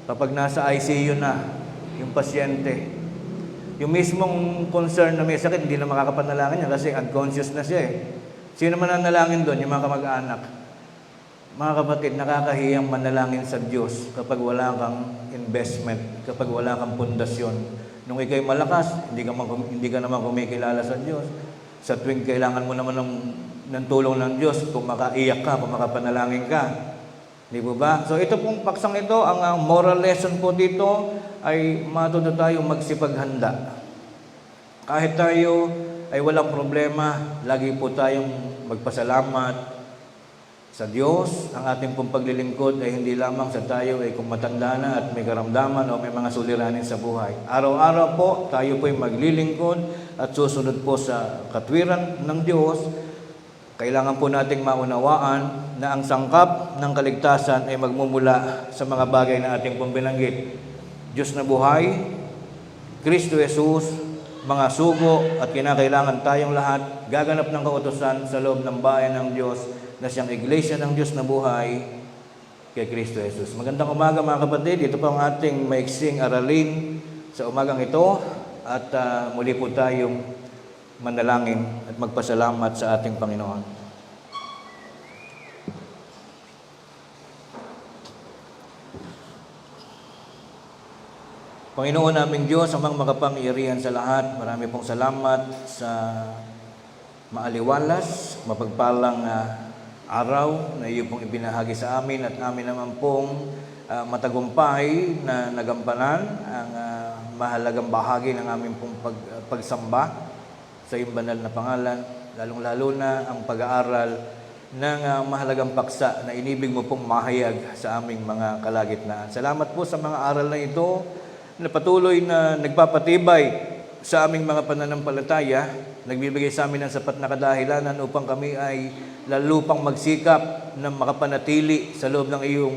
Kapag nasa ICU na, yung pasyente. Yung mismong concern na may sakit, hindi na makakapanalangin niya kasi unconscious na siya eh. Sino man nanalangin doon? Yung mga kamag-anak. Mga kapatid, nakakahiyang manalangin sa Diyos kapag wala kang investment, kapag wala kang pundasyon. Nung ikaw'y malakas, hindi ka naman kumikilala sa Diyos. Sa tuwing kailangan mo naman ng tulong ng Diyos, kung makaiyak ka, kung makapanalangin ka. Di po ba? So ito pong paksang ito, ang moral lesson po dito ay matuto tayong magsipaghanda. Kahit tayo ay walang problema, lagi po tayong magpasalamat sa Diyos. Ang ating pong paglilingkod ay hindi lamang sa tayo ay kung matanda na at may karamdaman o may mga suliranin sa buhay. Araw-araw po, tayo po ay maglilingkod at susunod po sa katwiran ng Diyos. Kailangan po nating maunawaan na ang sangkap ng kaligtasan ay magmumula sa mga bagay na ating pong binanggit. Diyos na buhay, Kristo Jesus, mga sugo at kinakailangan tayong lahat gaganap ng kautusan sa loob ng bayan ng Diyos na siyang iglesia ng Diyos na buhay kay Kristo Jesus. Magandang umaga mga kapatid. Ito po ang ating maiksing aralin sa umagang ito at muli po tayong manalangin at magpasalamat sa ating Panginoon. Panginoon naming Diyos, amang makapangyarihan sa lahat, marami pong salamat sa maaliwalas, mapagpalang araw na iyo pong ibinahagi sa amin at amin naman pong matagumpay na nagampanan ang mahalagang bahagi ng aming pong pagsamba sa iyong banal na pangalan, lalong-lalo na ang pag-aaral ng mahalagang paksa na inibig mo pong mahayag sa aming mga kalagitnaan. Salamat po sa mga aral na ito na patuloy na nagpapatibay sa aming mga pananampalataya, nagbibigay sa amin ng sapat na kadahilanan upang kami ay lalo pang magsikap na makapanatili sa loob ng iyong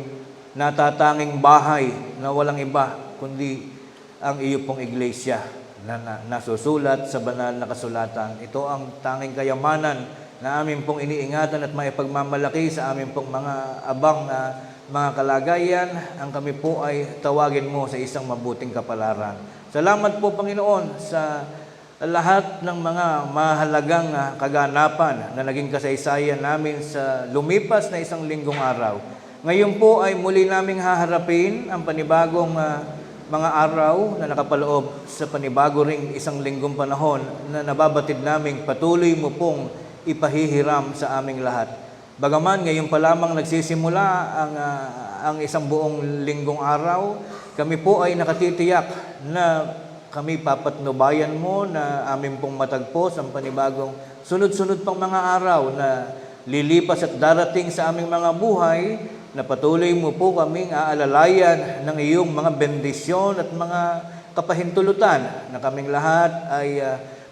natatanging bahay na walang iba kundi ang iyo pong iglesia na nasusulat sa banal na kasulatan. Ito ang tanging kayamanan na amin pong iniingatan at maipagmamalaki sa amin pong mga abang na mga kalagayan, ang kami po ay tawagin mo sa isang mabuting kapalaran. Salamat po Panginoon sa lahat ng mga mahalagang kaganapan na naging kasaysayan namin sa lumipas na isang linggong araw. Ngayon po ay muli naming haharapin ang panibagong mga araw na nakapaloob sa panibago ring isang linggong panahon na nababatid naming patuloy mo pong ipahihiram sa aming lahat. Bagaman ngayon pa lamang nagsisimula ang isang buong linggong araw, kami po ay nakatitiyak na kami papatnubayan mo na amin pong matagpos ang panibagong sunod-sunod pang mga araw na lilipas at darating sa aming mga buhay, na patuloy mo po kaming aalalayan ng iyong mga bendisyon at mga kapahintulutan na kaming lahat ay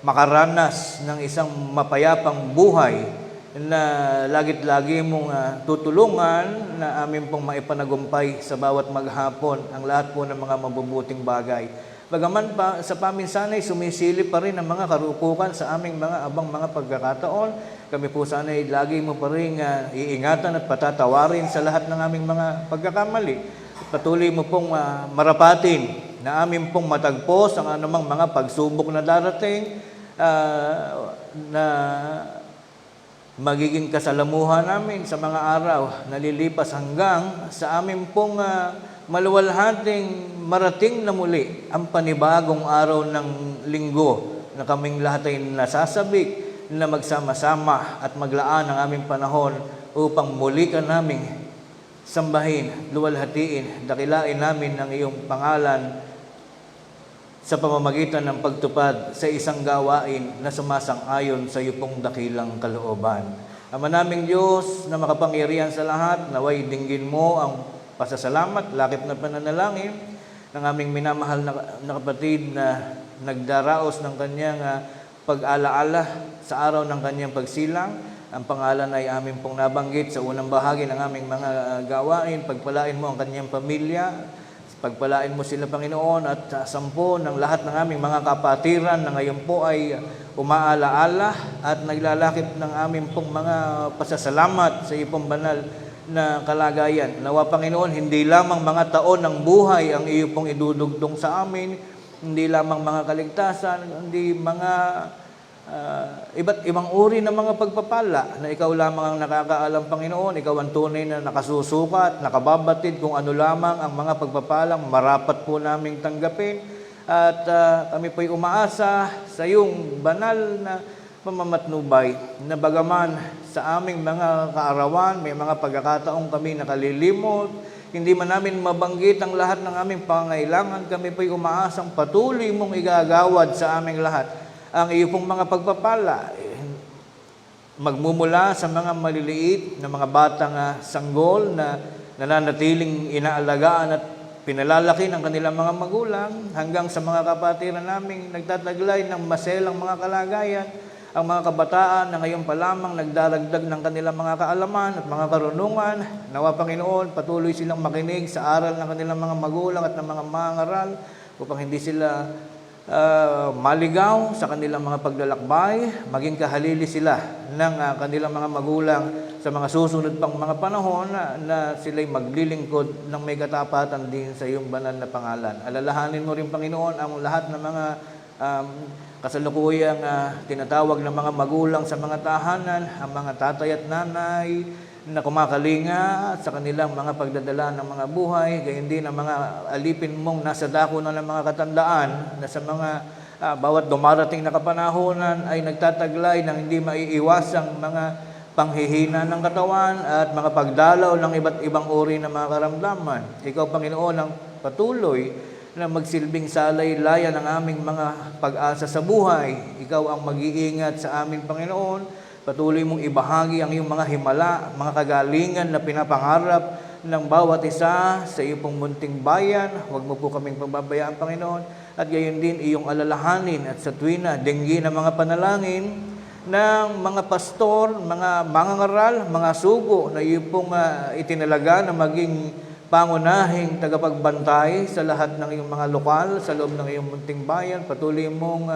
makaranas ng isang mapayapang buhay na lagit-lagi mong tutulungan na amin pong maipanagumpay sa bawat maghapon ang lahat po ng mga mabubuting bagay. Bagaman pa sa paminsanay sumisilip pa rin ang mga karupukan sa aming mga abang mga pagkakataon, kami po sana'y lagi mo pa rin iingatan at patatawarin sa lahat ng aming mga pagkakamali. At patuloy mo pong marapatin na amin pong matagpos ang anumang mga pagsubok na darating na magiging kasalamuhan namin sa mga araw na lilipas hanggang sa amin pong maluwalhating marating na muli ang panibagong araw ng linggo na kaming lahat ay nasasabik na magsama-sama at maglaan ang aming panahon upang muli ka naming sambahin, luwalhatiin, dakilain namin ang iyong pangalan sa pamamagitan ng pagtupad sa isang gawain na sumasang-ayon sa iyo pong dakilang kalooban. Ama naming Diyos na makapangyarihan sa lahat, naway dinggin mo ang pasasalamat, lakip na pananalangin ng aming minamahal na kapatid na nagdaraos ng kanyang pag-alaala sa araw ng kanyang pagsilang. Ang pangalan ay aming pong nabanggit sa unang bahagi ng aming mga gawain. Pagpalain mo ang kanyang pamilya, pagpalain mo sila, Panginoon, at sampo ng lahat ng aming mga kapatiran na ngayon po ay umaalaala at naglalakip ng aming pong mga pasasalamat sa iyo pong banal na kalagayan. Nawa, Panginoon, hindi lamang mga taon ng buhay ang iyo pong idudugtong sa amin, hindi lamang mga kaligtasan, hindi mga iba't ibang uri ng mga pagpapala na ikaw lamang ang nakakaalam, Panginoon. Ikaw ang tunay na nakasusukat, nakababatid kung ano lamang ang mga pagpapalang marapat po naming tanggapin. At kami po'y umaasa sa iyong banal na pamamatnubay na bagaman sa aming mga kaarawan, may mga pagkakataong kami nakalilimot, hindi man namin mabanggit ang lahat ng aming pangailangan, kami po'y umaasang patuloy mong igagawad sa aming lahat ang iyo pong mga pagpapala, magmumula sa mga maliliit na mga batang sanggol na nananatiling inaalagaan at pinalalaki ng kanilang mga magulang, hanggang sa mga kapatiran naming nagtataglay ng maselang mga kalagayan, ang mga kabataan na ngayon pa lamang nagdaragdag ng kanilang mga kaalaman at mga karunungan. Nawa, Panginoon, patuloy silang makinig sa aral ng kanilang mga magulang at ng mga mangaral upang hindi sila maligaw sa kanilang mga paglalakbay, maging kahalili sila ng kanilang mga magulang sa mga susunod pang mga panahon na sila'y maglilingkod ng may katapatan din sa iyong banal na pangalan. Alalahanin mo rin, Panginoon, ang lahat ng mga kasalukuyang tinatawag ng mga magulang sa mga tahanan, ang mga tatay at nanay na kumakalinga sa kanilang mga pagdadala ng mga buhay, gayon din ang mga alipin mong nasa dako na ng mga katandaan na sa mga bawat dumarating na kapanahonan ay nagtataglay ng hindi maiiwasang mga panghihina ng katawan at mga pagdalaw ng iba't ibang uri ng mga karamdaman. Ikaw, Panginoon, ang patuloy na magsilbing salay-laya ng aming mga pag-asa sa buhay. Ikaw ang mag-iingat sa amin, Panginoon. Patuloy mong ibahagi ang iyong mga himala, mga kagalingan na pinapangarap ng bawat isa sa iyong pong munting bayan. Huwag mo po kaming pababayaan, Panginoon. At gayon din iyong alalahanin at sa tuwina, dinggin ang mga panalangin ng mga pastor, mga mangangaral, mga sugo na iyong pong itinalaga na maging pangunahing tagapagbantay sa lahat ng iyong mga lokal, sa loob ng iyong munting bayan. Patuloy mong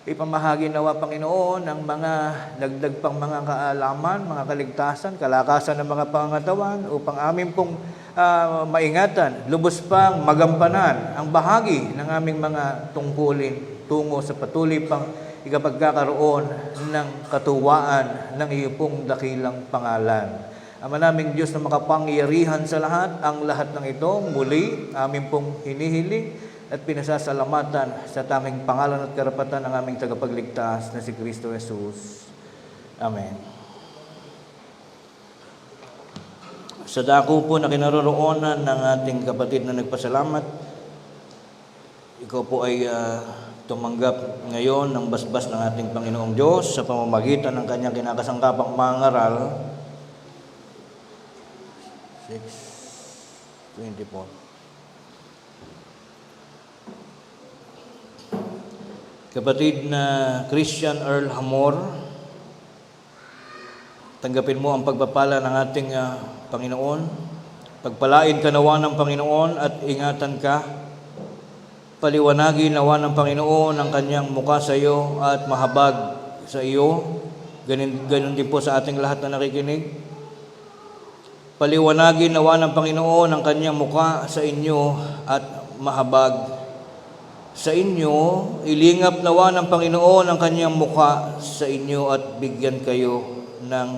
ipamahagi nawa, Panginoon, ang mga dagdag pang mga kaalaman, mga kaligtasan, kalakasan ng mga pangatawan upang amin pong maingatan, lubos pang magampanan ang bahagi ng aming mga tungkulin tungo sa patuloy pang ikapagkakaroon ng katuwaan ng iyo pong dakilang pangalan. Ama naming Diyos na makapangyarihan sa lahat, ang lahat ng ito muli amin pong hinihiling at pinasasalamatan sa tanging pangalan at karapatan ng aming tagapagligtas na si Kristo Jesus. Amen. Sa dako po na kinaroroonan ng ating kapatid na nagpasalamat, ikaw po ay tumanggap ngayon ng basbas ng ating Panginoong Diyos sa pamamagitan ng kanyang kinakasangkapang mangaral. 6:24. Kapatid na Christian Earl Hamor, tanggapin mo ang pagpapala ng ating Panginoon. Pagpalain ka nawa ng Panginoon at ingatan ka. Paliwanagin nawa ng Panginoon ang kanyang mukha sa iyo at mahabag sa iyo. Ganun din po sa ating lahat na nakikinig. Paliwanagin nawa ng Panginoon ang kanyang mukha sa inyo at mahabag sa inyo. Ilingap nawa ng Panginoon ang kanyang mukha sa inyo at bigyan kayo ng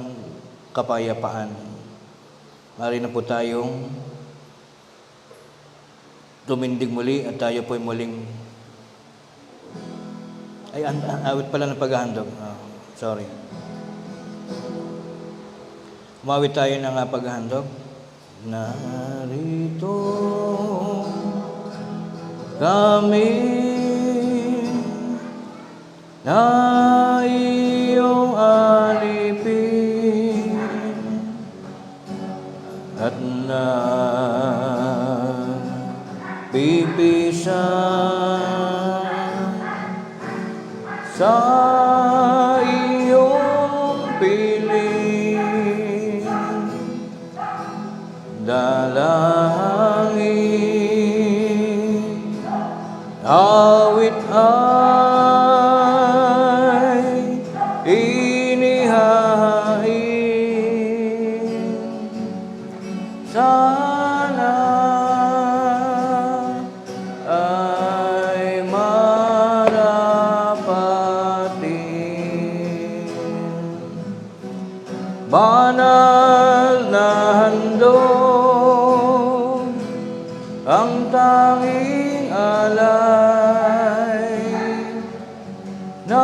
kapayapaan. Mari na po tayong tumindig muli at tayo po'y muling Ay, awit pala ng paghahandog. Sorry. Umawit tayo ng paghahandog. Narito kami na iyong alipin at pipisan sa iyong piling dalangin awit ay inihain sana ay marapatin banal na handog ang tanging alay ng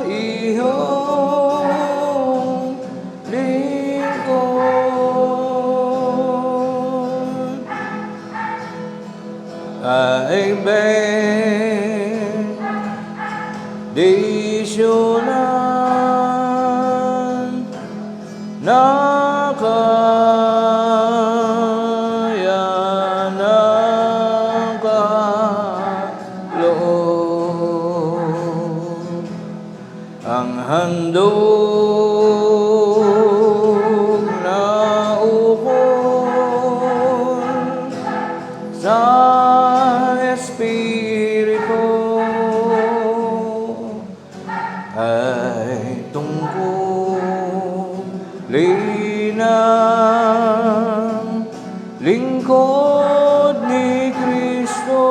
iyong lingkod ay bendisyonan na kaya ng kaloob ang handog na ukol sa Espiritu ay tungkulin ng lingkod ni Kristo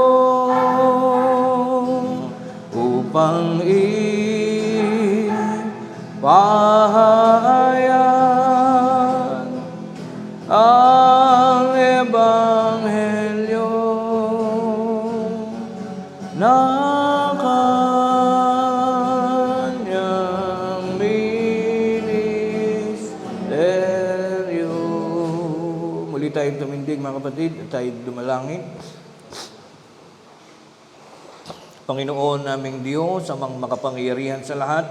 upang ipahayag ang Ebanghelyo na kanyang ministeryo. Muli tayong tumindig mga kapatid at tayo dumalangin. Panginoon naming Diyos, amang makapangyarihan sa lahat,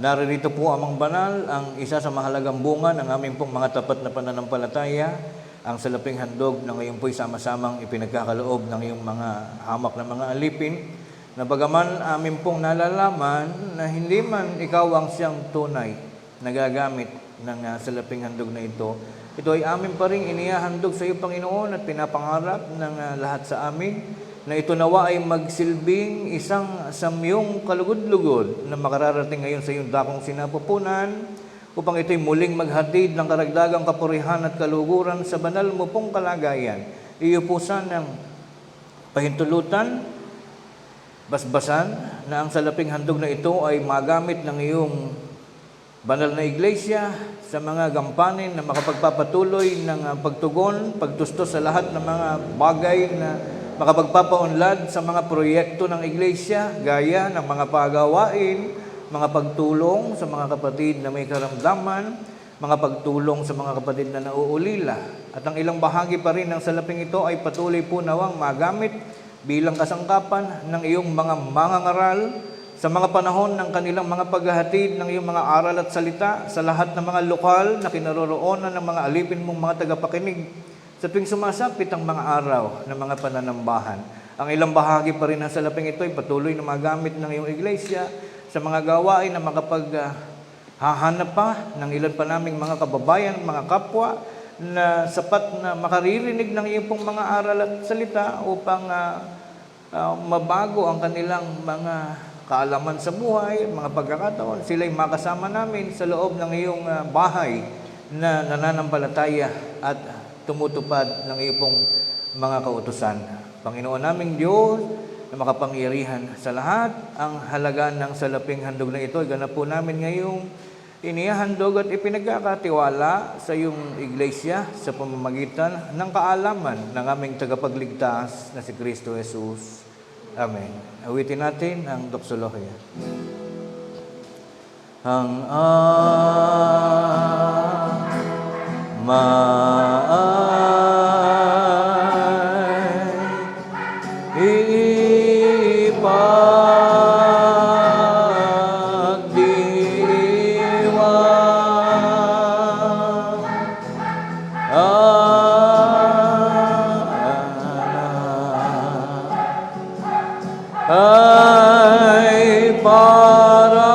naririto po amang banal, ang isa sa mahalagang bunga ng aming pong mga tapat na pananampalataya, ang salaping handog na ngayon po'y sama-samang ipinagkakaloob ng iyong mga hamak na mga alipin, na bagaman amin pong nalalaman na hindi man ikaw ang siyang tunay na gagamit ng salaping handog na ito, ito ay amin pa rin inihahandog sa iyo, Panginoon, at pinapangarap ng lahat sa amin, na ito nawa ay magsilbing isang samyong kalugod-lugod na makararating ngayon sa iyong dakong sinapupunan upang ito'y muling maghatid ng karagdagang kapurihan at kaluguran sa banal mo pong kalagayan. Iyo po sanang pahintulutan, basbasan, na ang salaping handog na ito ay magamit ng iyong banal na iglesia sa mga gampanin na makapagpapatuloy ng pagtugon, pagtustos sa lahat ng mga bagay na makapagpapaunlad sa mga proyekto ng iglesia, gaya ng mga pagawain, mga pagtulong sa mga kapatid na may karamdaman, mga pagtulong sa mga kapatid na nauulila. At ang ilang bahagi pa rin ng salaping ito ay patuloy po nawang magamit bilang kasangkapan ng iyong mga mangangaral sa mga panahon ng kanilang mga paghahatid ng iyong mga aral at salita sa lahat ng mga lokal na kinaroroonan ng mga alipin mong mga tagapakinig sa tuwing sumasapit ang mga araw ng mga pananambahan. Ang ilang bahagi pa rin ng salaping ito ay patuloy na magamit ng iyong iglesia sa mga gawain na makapaghahanap pa ng ilan pa naming mga kababayan, mga kapwa, na sapat na makaririnig ng iyong pong mga aral at salita upang mabago ang kanilang mga kaalaman sa buhay, mga pagkakataon. Sila'y makasama namin sa loob ng iyong bahay na nananampalataya at tumutupad ng iyong mga kautusan. Panginoon naming Diyos na makapangyarihan sa lahat, ang halaga ng salaping handog na ito ay ganap po namin ngayong inihahandog at ipinagkakatiwala sa iyong iglesia sa pamamagitan ng kaalaman ng aming tagapagligtas na si Kristo Jesus. Amen. Awitin natin ang doxologia. Ang Ama ipagdiwang ay parangalan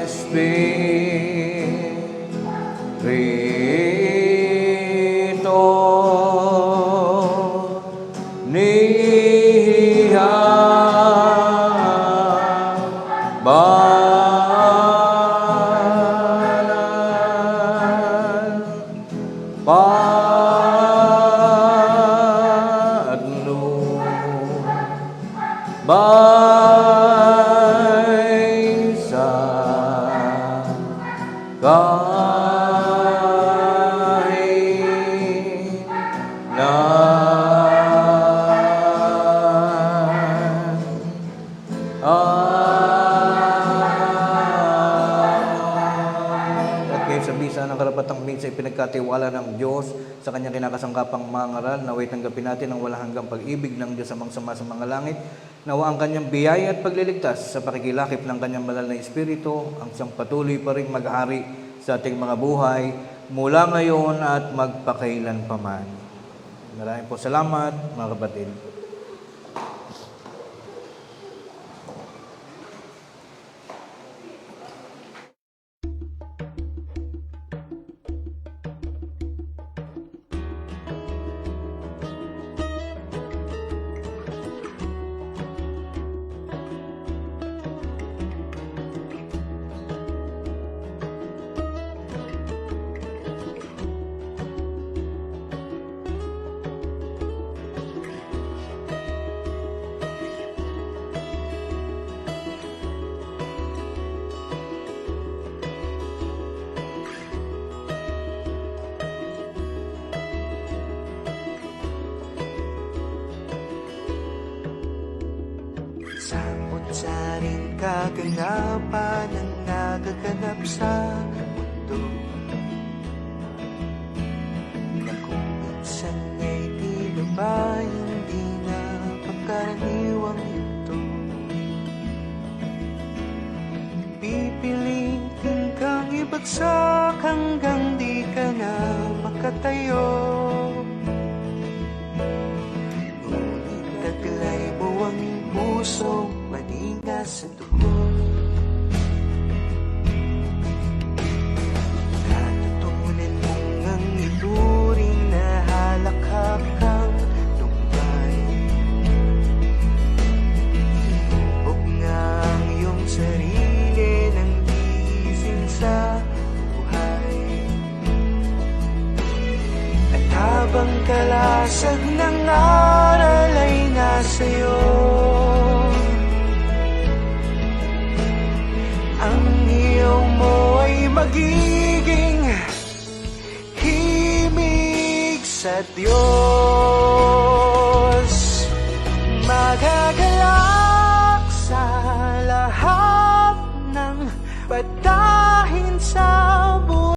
Espiritu niya balan padno bay sa At ngayon sa bisa ng karapatang minsan ipinagkatiwala ng Diyos sa kanyang kinakasangkapang mga ngaral, naway tanggapin natin ang walang hanggang pag-ibig ng Diyos amang sama sa mga langit. Nawa ang kanyang biyaya at pagliligtas sa pakikilakip ng kanyang banal na Espiritu, ang siyang patuloy pa rin maghari sa ating mga buhay, mula ngayon at magpakailan paman. Maraming po salamat, mga kapatid. Samot-saring kaganapan ang nagaganap sa mundo, na kung minsan ay tila ba hindi na pagkaraniwang ito. Pipilitin kang ibagsak hanggang di ka na makatayo. Ngunit taglay mo ang puso, maninga sa dugo. Natutunan mong ang ituring na halakhak kang tumbay. Hinubog nga ang iyong sarili ng gising sa buhay. At habang kalasag ng aral ay nasa'yo, ang iyong mo ay magiging himig sa Diyos. Magagalak sa lahat ng patahin sa buhay.